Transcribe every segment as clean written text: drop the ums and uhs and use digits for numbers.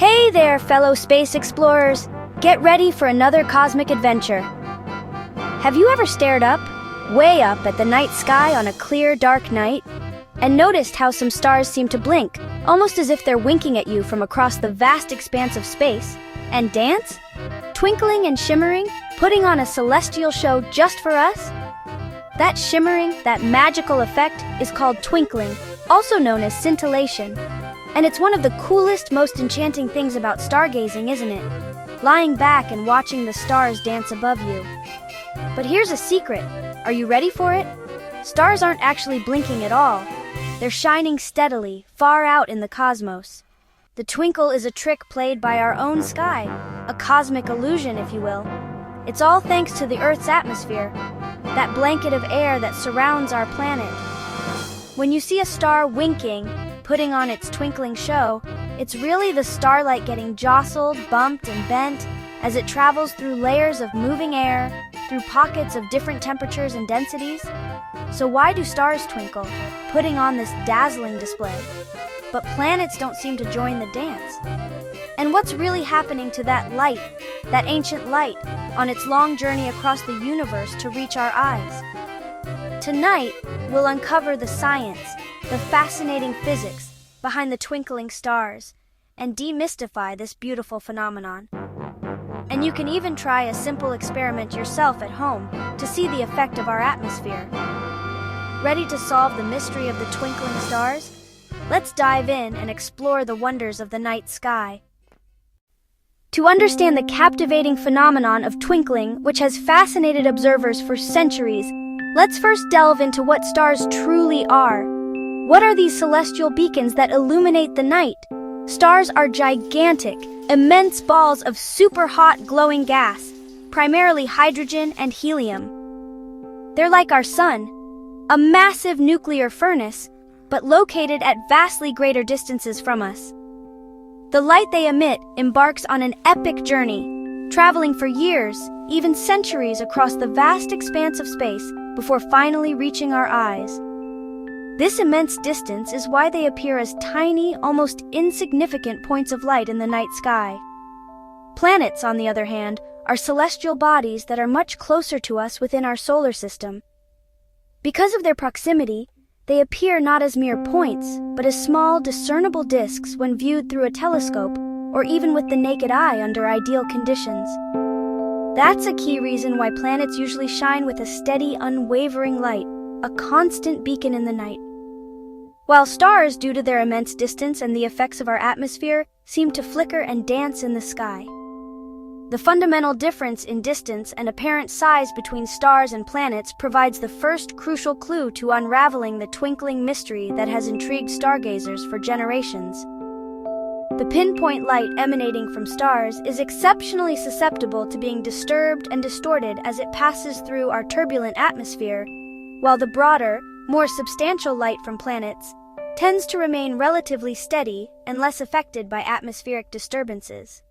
Hey there, fellow space explorers! Get ready for another cosmic adventure. Have you ever stared up, way up at the night sky on a clear, dark night, and noticed how some stars seem to blink, almost as if they're winking at you from across the vast expanse of space, and dance? Twinkling and shimmering, putting on a celestial show just for us? That shimmering, that magical effect is called twinkling, also known as scintillation. And it's one of the coolest, most enchanting things about stargazing, isn't it? Lying back and watching the stars dance above you. But here's a secret. Are you ready for it? Stars aren't actually blinking at all. They're shining steadily, far out in the cosmos. The twinkle is a trick played by our own sky, a cosmic illusion, if you will. It's all thanks to the Earth's atmosphere, that blanket of air that surrounds our planet. When you see a star winking, putting on its twinkling show, it's really the starlight getting jostled, bumped, and bent as it travels through layers of moving air, through pockets of different temperatures and densities. So why do stars twinkle, putting on this dazzling display? But planets don't seem to join the dance. And what's really happening to that light, that ancient light, on its long journey across the universe to reach our eyes? Tonight, we'll uncover the science, the fascinating physics behind the twinkling stars, and demystify this beautiful phenomenon. And you can even try a simple experiment yourself at home to see the effect of our atmosphere. Ready to solve the mystery of the twinkling stars? Let's dive in and explore the wonders of the night sky. To understand the captivating phenomenon of twinkling, which has fascinated observers for centuries, let's first delve into what stars truly are. What are these celestial beacons that illuminate the night? Stars are gigantic, immense balls of super hot glowing gas, primarily hydrogen and helium. They're like our sun, a massive nuclear furnace, but located at vastly greater distances from us. The light they emit embarks on an epic journey, traveling for years, even centuries across the vast expanse of space before finally reaching our eyes. This immense distance is why they appear as tiny, almost insignificant points of light in the night sky. Planets, on the other hand, are celestial bodies that are much closer to us within our solar system. Because of their proximity, they appear not as mere points, but as small, discernible disks when viewed through a telescope or even with the naked eye under ideal conditions. That's a key reason why planets usually shine with a steady, unwavering light, a constant beacon in the night. While stars, due to their immense distance and the effects of our atmosphere, seem to flicker and dance in the sky. The fundamental difference in distance and apparent size between stars and planets provides the first crucial clue to unraveling the twinkling mystery that has intrigued stargazers for generations. The pinpoint light emanating from stars is exceptionally susceptible to being disturbed and distorted as it passes through our turbulent atmosphere, while the broader, more substantial light from planets tends to remain relatively steady and less affected by atmospheric disturbances.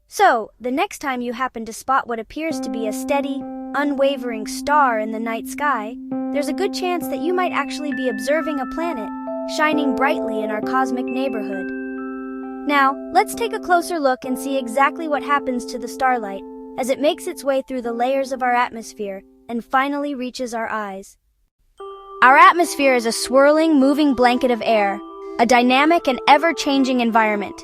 So, the next time you happen to spot what appears to be a steady, unwavering star in the night sky, there's a good chance that you might actually be observing a planet shining brightly in our cosmic neighborhood. Now, let's take a closer look and see exactly what happens to the starlight as it makes its way through the layers of our atmosphere and finally reaches our eyes. Our atmosphere is a swirling, moving blanket of air, a dynamic and ever-changing environment.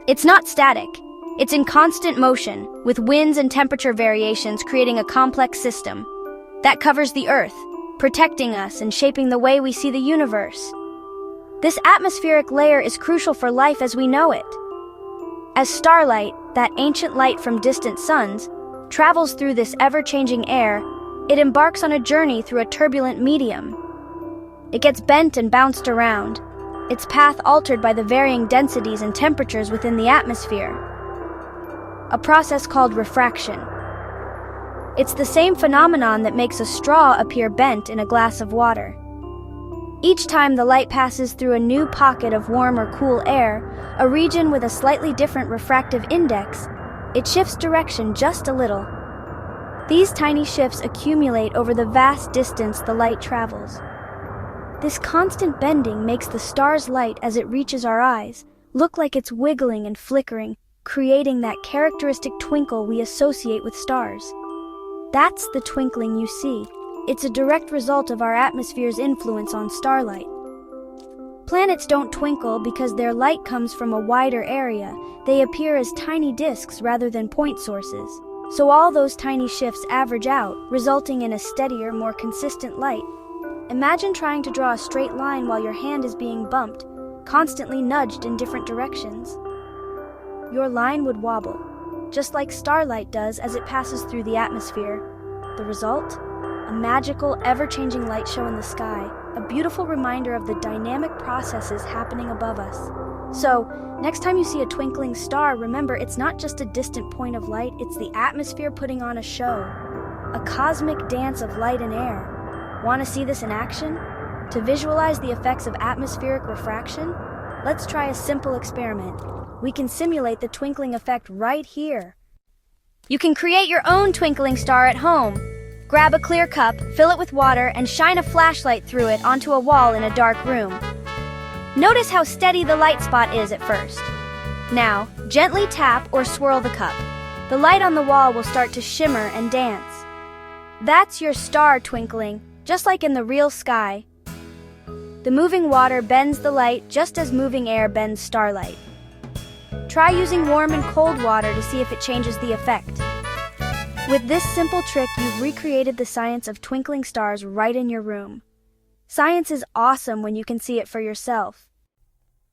It's not static. It's in constant motion, with winds and temperature variations creating a complex system that covers the Earth, protecting us and shaping the way we see the universe. This atmospheric layer is crucial for life as we know it. As starlight, that ancient light from distant suns, travels through this ever-changing air, it embarks on a journey through a turbulent medium. It gets bent and bounced around, its path altered by the varying densities and temperatures within the atmosphere. A process called refraction. It's the same phenomenon that makes a straw appear bent in a glass of water. Each time the light passes through a new pocket of warm or cool air, a region with a slightly different refractive index, it shifts direction just a little. These tiny shifts accumulate over the vast distance the light travels. This constant bending makes the star's light as it reaches our eyes look like it's wiggling and flickering, creating that characteristic twinkle we associate with stars. That's the twinkling you see. It's a direct result of our atmosphere's influence on starlight. Planets don't twinkle because their light comes from a wider area. They appear as tiny disks rather than point sources. So all those tiny shifts average out, resulting in a steadier, more consistent light. Imagine trying to draw a straight line while your hand is being bumped, constantly nudged in different directions. Your line would wobble, just like starlight does as it passes through the atmosphere. The result? A magical, ever-changing light show in the sky, a beautiful reminder of the dynamic processes happening above us. So, next time you see a twinkling star, remember it's not just a distant point of light, it's the atmosphere putting on a show. A cosmic dance of light and air. Want to see this in action? To visualize the effects of atmospheric refraction? Let's try a simple experiment. We can simulate the twinkling effect right here. You can create your own twinkling star at home. Grab a clear cup, fill it with water, and shine a flashlight through it onto a wall in a dark room. Notice how steady the light spot is at first. Now, gently tap or swirl the cup. The light on the wall will start to shimmer and dance. That's your star twinkling, just like in the real sky. The moving water bends the light just as moving air bends starlight. Try using warm and cold water to see if it changes the effect. With this simple trick, you've recreated the science of twinkling stars right in your room. Science is awesome when you can see it for yourself.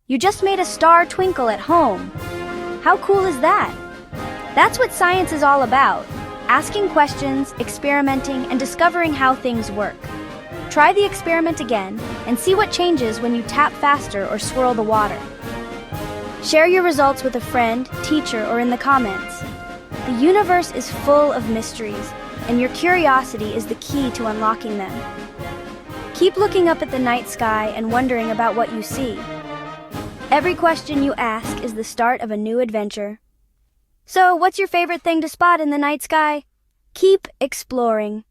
You just made a star twinkle at home. How cool is that? That's what science is all about. Asking questions, experimenting, and discovering how things work. Try the experiment again and see what changes when you tap faster or swirl the water. Share your results with a friend, teacher, or in the comments. The universe is full of mysteries, and your curiosity is the key to unlocking them. Keep looking up at the night sky and wondering about what you see. Every question you ask is the start of a new adventure. So, what's your favorite thing to spot in the night sky? Keep exploring.